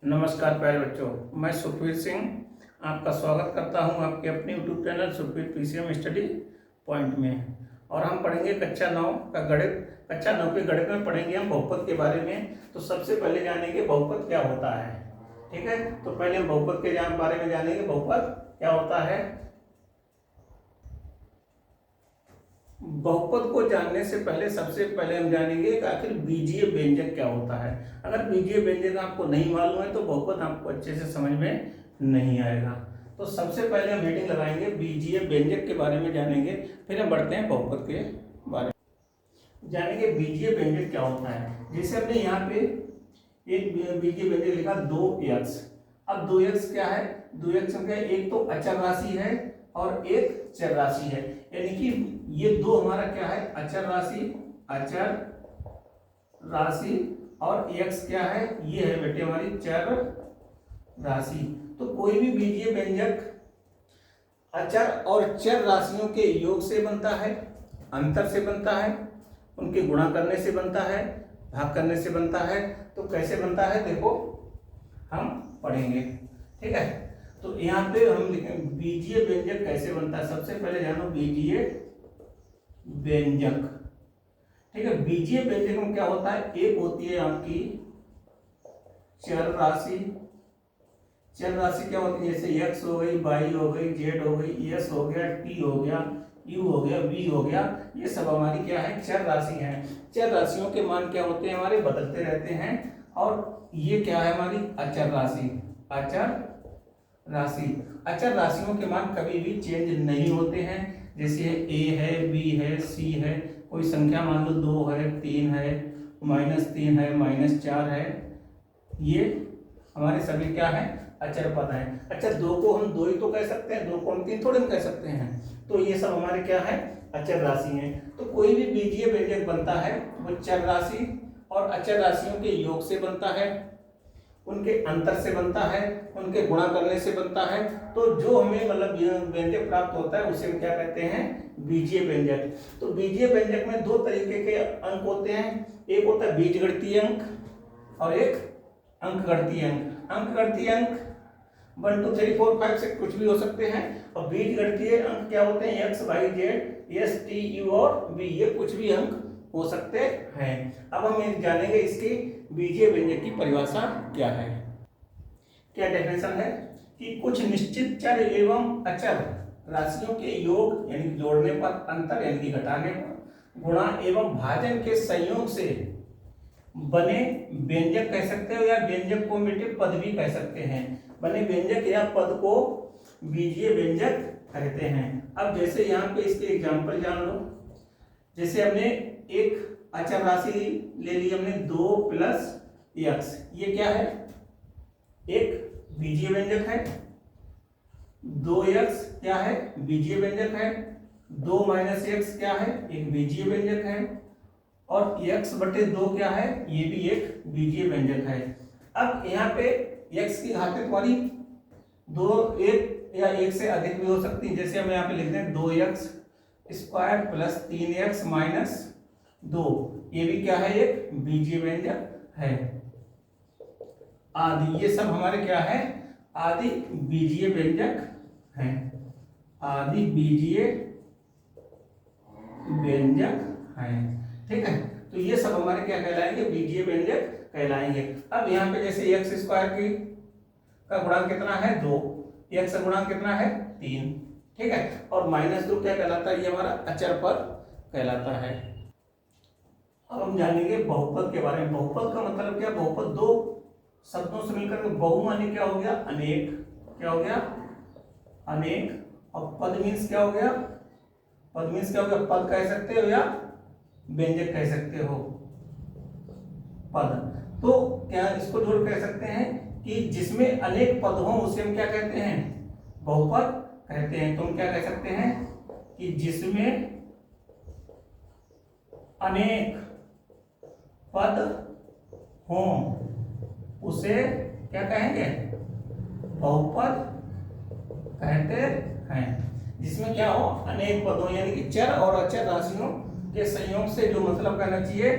नमस्कार प्यारे बच्चों, मैं सुखवीर सिंह आपका स्वागत करता हूं आपके अपने YouTube channel Sukhvir PCM study point में। और हम पढ़ेंगे कक्षा 9 का गणित। कक्षा 9 के गणित में पढ़ेंगे हम बहुपद के बारे में। तो सबसे पहले जानेंगे बहुपद क्या होता है। ठीक है, तो पहले हम बहुपद के बारे में जानेंगे। बहुपद क्या होता है। बहुपद को जानने से पहले सबसे पहले हम जानेंगे कि आखिर बीजीय व्यंजक क्या होता है। अगर बीजीय व्यंजक आपको नहीं मालूम है तो बहुपद आपको अच्छे से समझ में नहीं आएगा। तो सबसे पहले हम हेडिंग लगाएंगे बीजीय व्यंजक के बारे में जानेंगे, फिर हम बढ़ते हैं बहुपद के बारे में जानेंगे। बीजीय व्यंजक क्या होता है। जैसे हमने यहाँ पे एक बीजीय व्यंजक लिखा 2x। अब 2x क्या है, 2x क्या है, एक तो अचर राशि है और एक चर राशि है। यानी कि ये दो हमारा क्या है, अचर राशि और x क्या है, ये है बेटे हमारी चर राशि। तो कोई भी बीजीय व्यंजक अचर और चर राशियों के योग से बनता है, अंतर से बनता है, उनके गुणा करने से बनता है, भाग करने से बनता है। तो कैसे बनता है देखो हम पढ़ेंगे। ठीक है, तो यहाँ पे हम लिखेंगे बीजीय व्यंजक कैसे बनता है। सबसे पहले जानो बीजीय व्यंजक। ठीक है, बीजीय व्यंजक में क्या होता है, एक होती है आपकी चर राशि। चर राशि क्या होती है, जैसे x हो गई, y हो गई, z हो गई, s हो गया, t हो गया, u हो गया, v हो गया। ये सब हमारी क्या है, चर राशि है। चर राशियों के मान क्या होते हैं, हमारे बदलते रहते हैं। और ये क्या है हमारी अचर राशि। अचर राशियों के मान कभी भी चेंज नहीं होते हैं। जैसे a है, b है, c है, कोई संख्या मान लो 2 है, 3 है, -3 है, -4 है, ये हमारे सभी क्या है, अचर पद है। अच्छा, 2 को हम 2 ही तो कह सकते हैं, 2 को हम 3 थोड़े हम कह सकते हैं। तो ये सब हमारे क्या है, अचर राशि हैं। तो कोई भी बीजीय व्यंजक बनता है वो चर राशि और अचर राशियों के योग से बनता है, उनके अंतर से बनता है, उनके गुणा करने से बनता है। तो जो हमें मतलब व्यंजक प्राप्त होता है उसे हम क्या कहते हैं, बीजीय व्यंजक। तो बीजीय व्यंजक में 2 तरीके के अंक होते हैं। एक होता है बीजगणितीय अंक और एक अंकगणितीय अंक। अंकगणितीय अंक 1 2 3 4 5 6 कुछ भी हो सकते हैं। और बीजगणितीय अंक क्या होते हैं, x y z s t u और v, ये कुछ भी अंक हो सकते हैं। अब हम ये जानेंगे इसकी बीजीय व्यंजक की परिभाषा क्या है। क्या डेफिनेशन है कि कुछ निश्चित चर एवं अचर राशियों के योग यानी जोड़ने पर, अंतर यानी कि घटाने पर, गुणा एवं भाजन के संयोग से बने व्यंजक कह सकते हो, या व्यंजक को बेटे पद भी कह सकते हैं। बने व्यंजक या पद को बीजीय व्यंजक कहते हैं। अब जैसे यहाँ पे इसके एग्जांपल जान लो। जैसे हमने एक अचर राशि ले ली, हमने 2 + x, ये क्या है, एक बीजीय व्यंजक है। 2x क्या है, बीजीय व्यंजक है। 2 - x क्या है, एक बीजीय व्यंजक है। और x/2 क्या है, ये भी एक बीजीय व्यंजक है। अब यहाँ पे x की घात वाली 2 1 या 1 से अधिक भी हो सकती है। जैसे हम यहाँ पे लिखते हैं 2x² + 3x - 2, ये भी क्या है, एक बीजीय व्यंजक है। आदि, ये सब हमारे क्या है, आदि बीजीय व्यंजक हैं। आदि बीजीय व्यंजक हैं। ठीक है, तो ये सब हमारे क्या कहलाएंगे, बीजीय व्यंजक कहलाएंगे। अब यहाँ पे जैसे x² का गुणांक कितना है, 2, x का गुणांक कितना है, 3। ठीक है, और -2 क्या कहलाता है, ये हमारा अचर पद कहलाता है। अब हम जानेंगे बहुपद के बारे में। बहुपद का मतलब क्या, बहुपद 2 शब्दों से मिलकर बहु माने क्या हो गया, अनेक। क्या हो गया, अनेक। और पद मीन्स क्या हो गया, पद मीन्स क्या हो गया, पद कह सकते हो या व्यंजक कह सकते हो, पद। तो क्या इसको जोड़ कह सकते हैं कि जिसमें अनेक पद हो उसे हम क्या कहते हैं, बहुपद कहते हैं। तो हम क्या कह सकते हैं कि जिसमें अनेक पद हो उसे क्या कहेंगे, बहुपद कहते हैं। जिसमें क्या हो, अनेक पद हो, यानी कि चर और अचर राशियों के संयोग से जो मतलब कहना चाहिए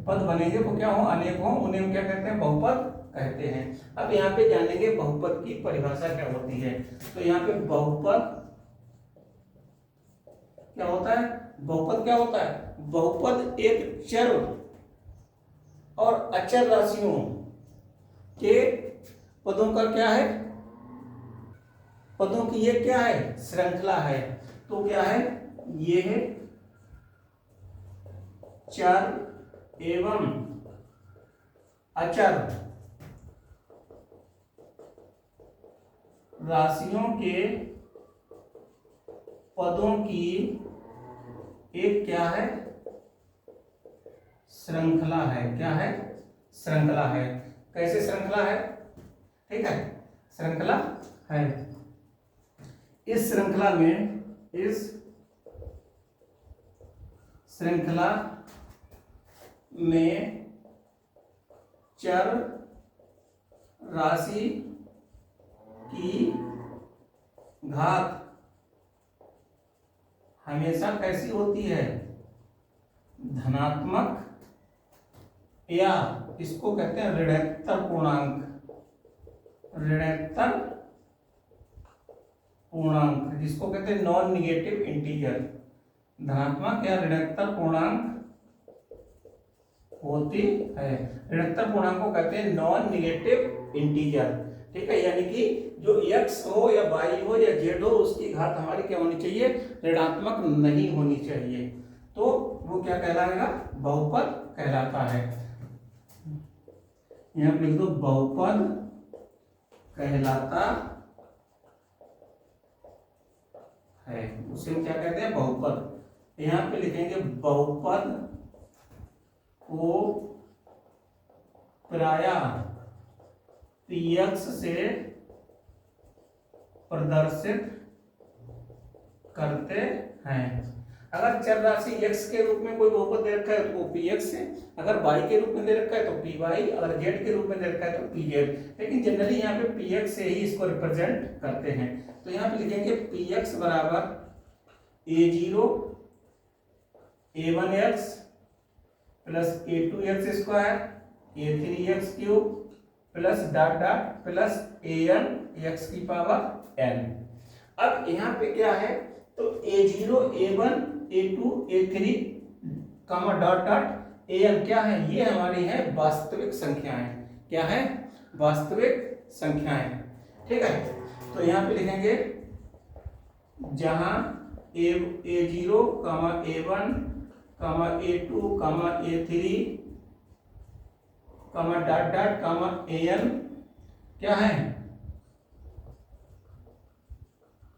पद बनेंगे वो क्या हो, अनेक हो, उन्हें हम क्या कहते हैं, बहुपद कहते हैं। अब यहाँ पे जानेंगे बहुपद की परिभाषा क्या होती है। तो यहाँ पे बहुपद क्या होता है, बहुपद क्या होता है, बहुपद एक चर और अचर राशियों के पदों का क्या है, पदों की ये क्या है, श्रृंखला है। तो क्या है, ये है चर एवं अचर राशियों के पदों की एक क्या है, श्रृंखला है। क्या है, श्रृंखला है। कैसे श्रृंखला है, ठीक है, श्रृंखला है। इस श्रृंखला में चर राशि की घात हमेशा कैसी होती है, धनात्मक, या इसको कहते हैं ऋणोत्तर पूर्णांक, ऋणोत्तर पूर्णांक, जिसको कहते हैं नॉन निगेटिव इंटीजर, धनात्मक या ऋणोत्तर पूर्णांक होती है। ऋणोत्तर पूर्णांक को कहते हैं नॉन निगेटिव इंटीजर, ठीक है, यानी कि जो x हो या y हो या z हो, उसकी घात हमारी क्या होनी चाहिए, ऋणात्मक नहीं होनी चाहिए। तो वो क्या कहलाएगा, बहुपद कहलाता है। यहां पे लिख दो, बहुपद कहलाता है, उसे हम क्या कहते हैं, बहुपद। यहां पे लिखेंगे बहुपद को प्रायः px से प्रदर्शित करते हैं। अगर चर राशि x के रूप में कोई बहुपद दे रखा है तो px से, अगर y के रूप में दे रखा है तो py, अगर z के रूप में दे रखा है तो pz, लेकिन जनरली यहाँ पे px से ही इसको रिप्रेजेंट करते हैं। तो यहाँ पे लिखेंगे px बराबर a0 a1x plus a2x square a3x cube plus dot dot plus an x की पावर n। अब यहाँ पे क्या है, तो a0 a1 a2 a3 comma dot dot an क्या है, ये हमारी है वास्तविक संख्याएं। क्या है, वास्तविक संख्याएं, ठीक है। तो यहाँ पे लिखेंगे जहां a0 comma a1 comma a2 comma a3 comma dot dot comma an क्या है,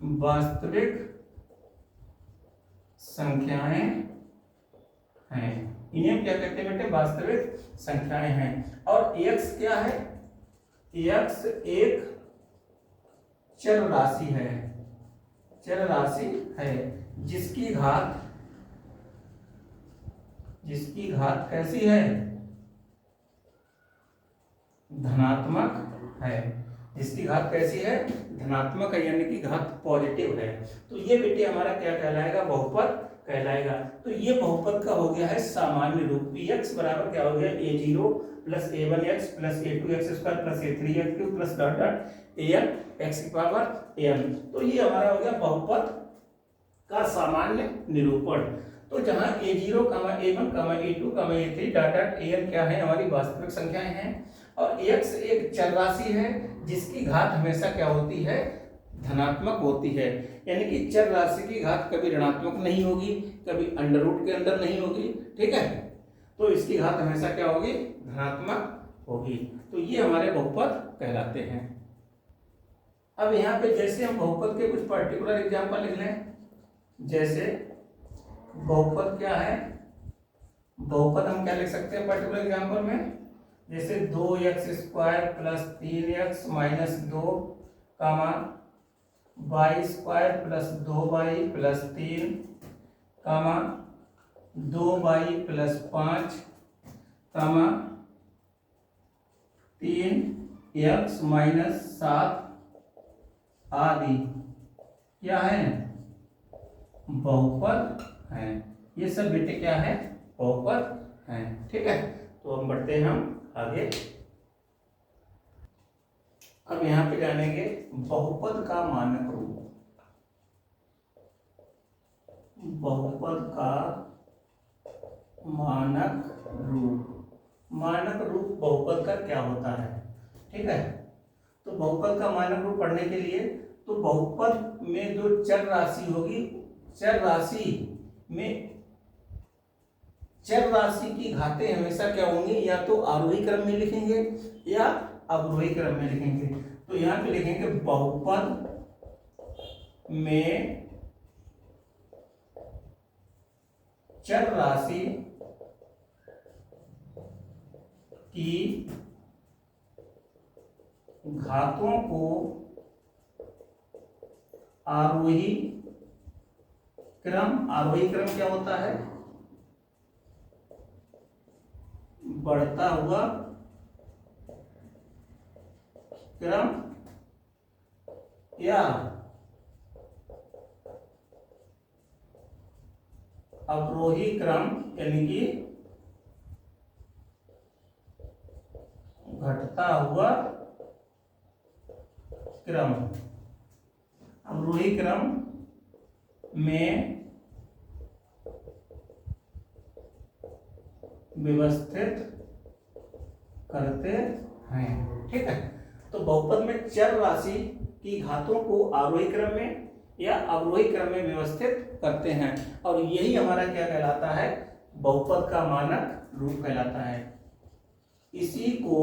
वास्तविक संख्याएं हैं। इन्हें हम क्या कहते हैं बेटे, वास्तविक संख्याएं हैं। और x क्या है, x एक चर राशि है, चर राशि है जिसकी घात कैसी है, धनात्मक है, जिसकी घात कैसी है, धनात्मक है, यानी कि घात पॉजिटिव है। तो ये बेटे हमारा क्या कहलाएगा, बहुपद कहलाएगा। तो ये बहुपद का हो गया है सामान्य रूप। px बराबर क्या हो गया, a0 plus a1x plus a2x square plus a3x cube plus dot dot an x की पावर n। तो ये हमारा हो गया बहुपद का सामान्य निरूपण। तो जहां a0, a1, a2, a3 dot dot an क्या है, हमारी वास्तविक संख्याएं हैं, और x एक चर राशि है जिसकी घात हमेशा क्या होती है, धनात्मक होती है। यानी कि चर राशि की घात कभी ऋणात्मक नहीं होगी, कभी अंडर रूट के अंदर नहीं होगी, ठीक है। तो इसकी घात हमेशा क्या होगी, धनात्मक होगी। तो ये हमारे बहुपद कहलाते हैं। अब यहाँ पे जैसे हम बहुपद के कुछ पर्टिकुलर एग्जाम्पल लिख लें, जैसे बहुपद क्या है, बहुपद हम क्या लिख सकते हैं पर्टिकुलर एग्जाम्पल में, जैसे 2x square plus 3x minus 2 कामा y square plus 2y plus 3 कामा 2y प्लस 5 कामा 3x माइनस 7 आदि क्या है, बहुपद है। ये सब बेटे क्या है, बहुपद है, ठीक है। तो हम बढ़ते हैं हम आगे। अब यहाँ पे जानेंगे बहुपद का मानक रूप। बहुपद का मानक रूप, मानक रूप बहुपद का क्या होता है, ठीक है। तो बहुपद का मानक रूप पढ़ने के लिए तो बहुपद में जो चर राशि होगी, चर राशि में चर राशि की घातें हमेशा क्या होंगी, या तो आरोही क्रम में लिखेंगे या अवरोही क्रम में लिखेंगे। तो यहाँ पे लिखेंगे बहुपद में चर राशि की घातों को आरोही क्रम, आरोही क्रम क्या होता है, बढ़ता हुआ क्रम, या अवरोही क्रम यानी कि घटता हुआ क्रम। अवरोही क्रम में व्यवस्थित करते हैं, ठीक है। तो बहुपद में चर राशि की घातों को आरोही क्रम में या अवरोही क्रम में व्यवस्थित करते हैं, और यही हमारा क्या कहलाता है, बहुपद का मानक रूप कहलाता है। इसी को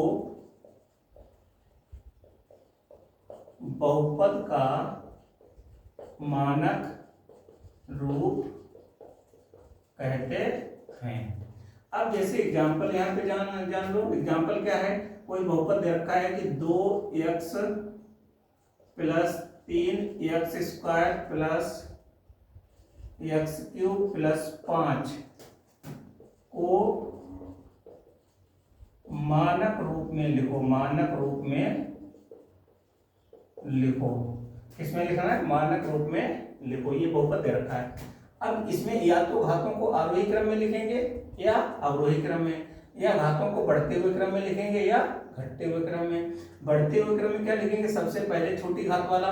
बहुपद का मानक रूप कहते हैं। अब जैसे एग्जाम्पल यहाँ पे जान लो। एग्जाम्पल क्या है, कोई बहुपद दे रखा है कि 2x plus 3x² plus x³ plus 5 को मानक रूप में लिखो। मानक रूप में लिखो, किसमें लिखना है, मानक रूप में लिखो। ये बहुपद दे रखा है। अब इसमें या तो घातों को आरोही क्रम में लिखेंगे या अवरोही क्रम में, या घातों को बढ़ते हुए क्रम में लिखेंगे या घटते हुए क्रम में। बढ़ते हुए क्रम में क्या लिखेंगे, सबसे पहले छोटी घात वाला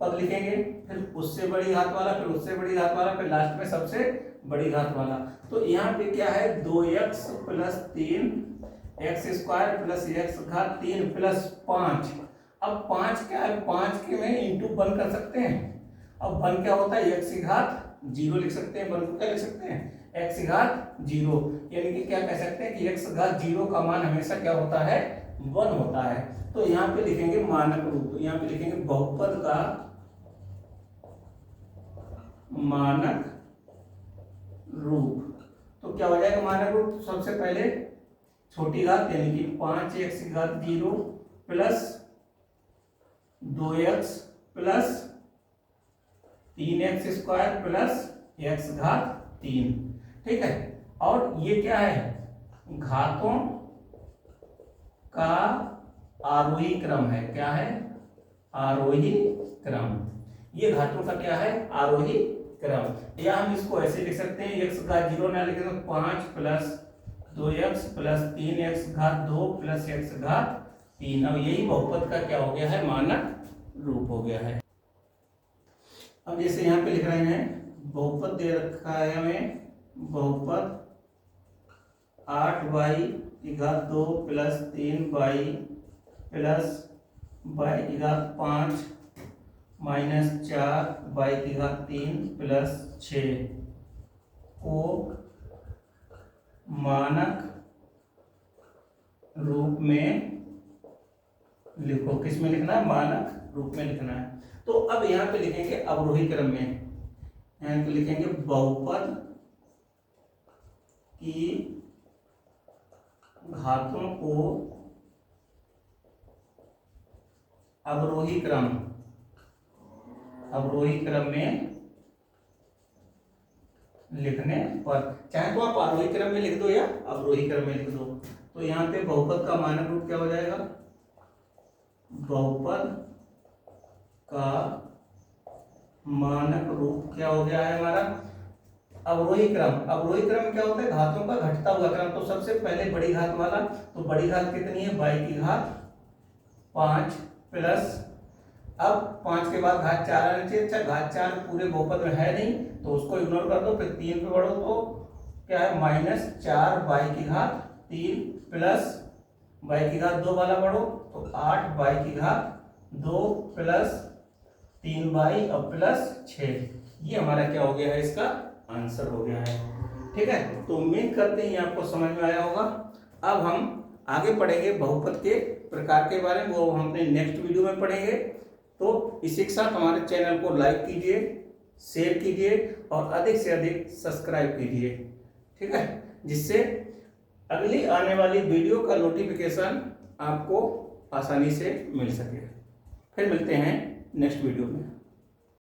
पद लिखेंगे, फिर उससे बड़ी घात वाला, फिर उससे बड़ी घात वाला, फिर लास्ट में सबसे बड़ी घात वाला। तो यहाँ पे क्या है, 2x plus 3x² plus x³ plus 5। अब 5 क्या है, 5 के में इंटू 1 कर सकते हैं। अब 1 क्या होता है, x⁻0 लिख सकते हैं। 1 को क्या लिख सकते हैं, x⁻0, यानी कि क्या कह सकते हैं कि x⁻0 का मान हमेशा क्या होता है, 1 होता है। तो यहाँ पे लिखेंगे मानक रूप। तो यहाँ पे लिखेंगे बहुपद का मानक रूप। तो क्या हो जाएगा मानक रूप, सबसे पहले छोटी घात यानी कि 5x⁻0 plus 2x plus 3x² plus x⁻3, ठीक है। और ये क्या है, घातों का आरोही क्रम है। क्या है, आरोही क्रम। ये घातों का क्या है, आरोही क्रम। या हम इसको ऐसे लिख सकते हैं, x⁻0 ना लिखे तो 5 plus 2x plus 3x⁻2 plus x⁻3। अब यही बहुपद का क्या हो गया है, मानक रूप हो गया है। अब जैसे यहाँ पे लिख रहे हैं, बहुपद दे रखा है हमें, बहुपद 8y⁻2 plus 3y plus y⁻5 minus 4y⁻3 plus 6 को मानक रूप में लिखो। किस में लिखना है, मानक रूप में लिखना है। तो अब यहाँ पे लिखेंगे अवरोही क्रम में, यहाँ पे लिखेंगे बहुपद की घातों को अवरोही क्रम में लिखने पर, चाहे तो आप आरोही क्रम में लिख दो या अवरोही क्रम में लिख दो। तो यहाँ पे बहुपद का मानक रूप क्या हो जाएगा, बहुपद का मानक रूप क्या हो गया है हमारा। अवरोही क्रम में क्या होता है, घातों का घटता हुआ क्रम। तो सबसे पहले बड़ी घात वाला, तो बड़ी घात कितनी है, y की घात 5 प्लस, अब 5 के बाद घात 4 आना चाहिए। अच्छा, घात 4 पूरे बहुपद में है नहीं तो उसको इग्नोर कर दो, फिर 3 पे बढ़ो तो क्या है, -4 y की घात 3 प्लस y की घात 2 वाला बढ़ो तो 8 y की घात 2 प्लस 3y और प्लस 6। ये हमारा क्या हो गया है, इसका आंसर हो गया है। ठीक है, तो उम्मीद करते हैं ये आपको समझ में आया होगा। अब हम आगे पढ़ेंगे बहुपद के प्रकार के बारे में, वो हम अपने नेक्स्ट वीडियो में पढ़ेंगे। तो इसी के साथ हमारे चैनल को लाइक कीजिए, शेयर कीजिए और अधिक से अधिक सब्सक्राइब कीजिए। ठीक है, जिससे अगली आने वाली वीडियो का नोटिफिकेशन आपको आसानी से मिल सके। फिर मिलते हैं नेक्स्ट वीडियो में।